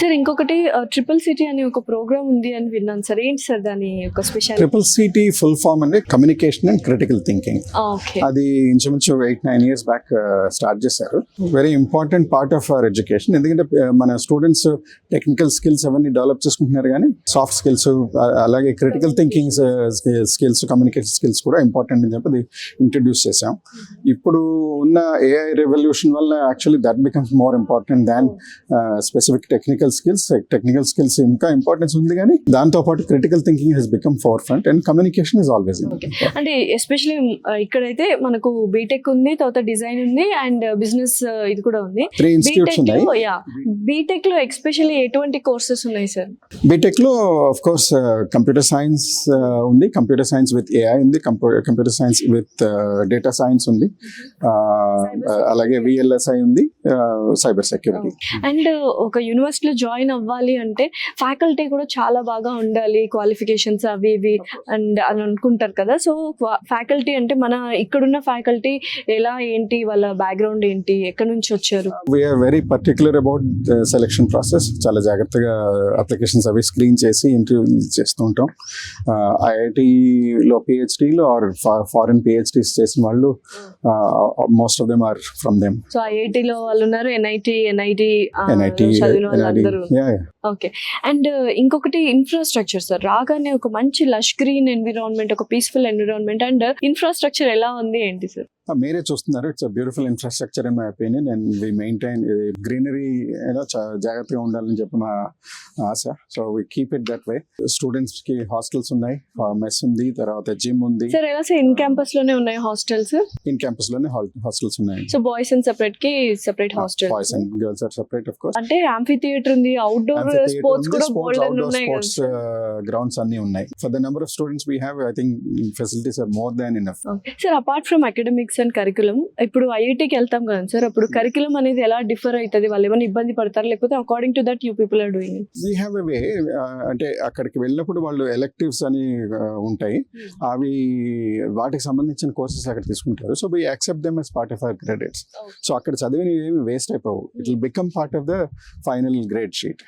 Sir ఇంకొకటి triple city అనే ఒక ప్రోగ్రామ్ ఉంది అని విన్నాను సార్. ఏంటి సార్ దాని యొక్క special? Triple C T full form అంటే communication and critical thinking. Okay. అది ఇంచుమించు 8-9 years బ్యాక్ స్టార్ట్ చేశారు. Very important part of our education. ఎందుకంటే మన స్టూడెంట్స్ టెక్నికల్ స్కిల్స్ అవన్నీ డెవలప్ చేసుకుంటున్నారు, కానీ సాఫ్ట్ స్కిల్స్ అలాగే critical thinking skills, communication skills కూడా ఇంపార్టెంట్ అని చెప్పి ఇంట్రడ్యూస్ చేసాం. ఇప్పుడు ఉన్న ఏఐ రెవల్యూషన్ వల్ల actually that becomes more important than specific technical skills ఇంకా ఇంపార్టెన్స్ ఉంది, కానీ దాంతో పాటు critical thinking has become forefront and communication is always. అంటే ఎస్పెషల్లీ ఇక్కడైతే మనకు బీటెక్ ఉంది, తర్వాత డిజైన్ ఉంది అండ్ బిజినెస్ ఇది కూడా ఉంది. 3 ఇన్స్టిట్యూట్స్ ఉన్నాయి. బీటెక్ లో ఎస్పెషల్లీ ఎటువంటి కోర్సెస్ ఉన్నాయి సార్? బీటెక్ లో ఆఫ్ కోర్స్ కంప్యూటర్ సైన్స్ ఉంది, కంప్యూటర్ సైన్స్ విత్ ఏఐ ఉంది, computer science with data science ఉంది, అలాగే విఎల్ఎస్ఐ ఉంది, సైబర్ సెక్యూరిటీ. అండ్ ఒక యూనివర్సిటీలో జాయిన్ అవ్వాలి అంటే ఫ్యాకల్టీ కూడా చాలా బాగా ఉండాలి, క్వాలిఫికేషన్స్ అవి ఇవి అండ్ అని అనుకుంటారు కదా. సో ఫ్యాకల్టీ అంటే మన ఇక్కడున్న ఫ్యాకల్టీ ఎలా, ఏంటి వాళ్ళ బ్యాక్గ్రౌండ్ ఏంటి, ఎక్కడి నుంచి వచ్చారు? We are very particular about selection process. చాలా జాగ్రత్తగా అప్లికేషన్స్ అవి స్క్రీన్ చేసి ఇంటర్వ్యూ చేస్తూ ఉంటాం. ఐఐటిలో పిహెచ్డీలో ఆర్ ఫారెన్ పిహెచ్డీస్ చేసిన వాళ్ళు most of them are from them. So ఐఐటిలో వాళ్ళు ఉన్నారు, ఎన్ఐటి చదివిన వాళ్ళందరూ. ఓకే. అండ్ ఇంకొకటి ఇన్ఫ్రాస్ట్రక్చర్ సార్. రాగానే ఒక మంచి లష్ గ్రీన్ ఎన్విరాన్మెంట్, ఒక పీస్ఫుల్ ఎన్విరాన్మెంట్ అండ్ ఇన్ఫ్రాస్ట్రక్చర్ ఎలా ఉంది ఏంటి సార్? మీరే చూస్తున్నారు, it's a beautiful infrastructure in my opinion and we maintain greenery. జాగ్రత్తగా ఉండాలని చెప్పి మా ఆశ. So we keep it that way. Students కి హాస్టల్స్ ఉన్నాయి, మెస్ ఉంది, తర్వాత జిమ్ ఉంది. సార్ ఎలా సార్ ఇన్ క్యాంపస్ లోనే ఉన్నాయి హాస్టల్స్? ఇన్ క్యాంపస్ లోనే హాస్టల్స్ ఉన్నాయి. సో బాయ్స్ అండ్ సెపరేట్ కి separate hostel, boys and girls are separate of course. అంటే యాంఫీ థియేటర్ ఉంది, అవుట్డోర్ స్పోర్ట్స్ కూడా బోల్డ్ అని ఉన్నాయి కదా. స్పోర్ట్స్ గ్రౌండ్స్ అన్ని ఉన్నాయి. For the number of students we have, I think facilities are more than enough. Sir apart from academics and curriculum, ఇప్పుడు ఐఐటికి వెళ్తాం కదా సార్, అప్పుడు కరికులం అనేది ఎలా డిఫర్ అవుతుంది? వాళ్ళు ఏమైనా ఇబ్బంది పడతారు, లేకపోతే according to that you people are doing? We have a way. అంటే అక్కడికి వెళ్ళినప్పుడు వాళ్ళు ఎలెక్టివ్స్ అని ఉంటాయి, అవి వాటికి సంబంధించిన కోర్సెస్ అక్కడ తీసుకుంటారు. So we accept them as part of our credits. So అక్కడ చదివినవి ఏమి వేస్ట్ అయిపోవు. It will become part of the final grade sheet.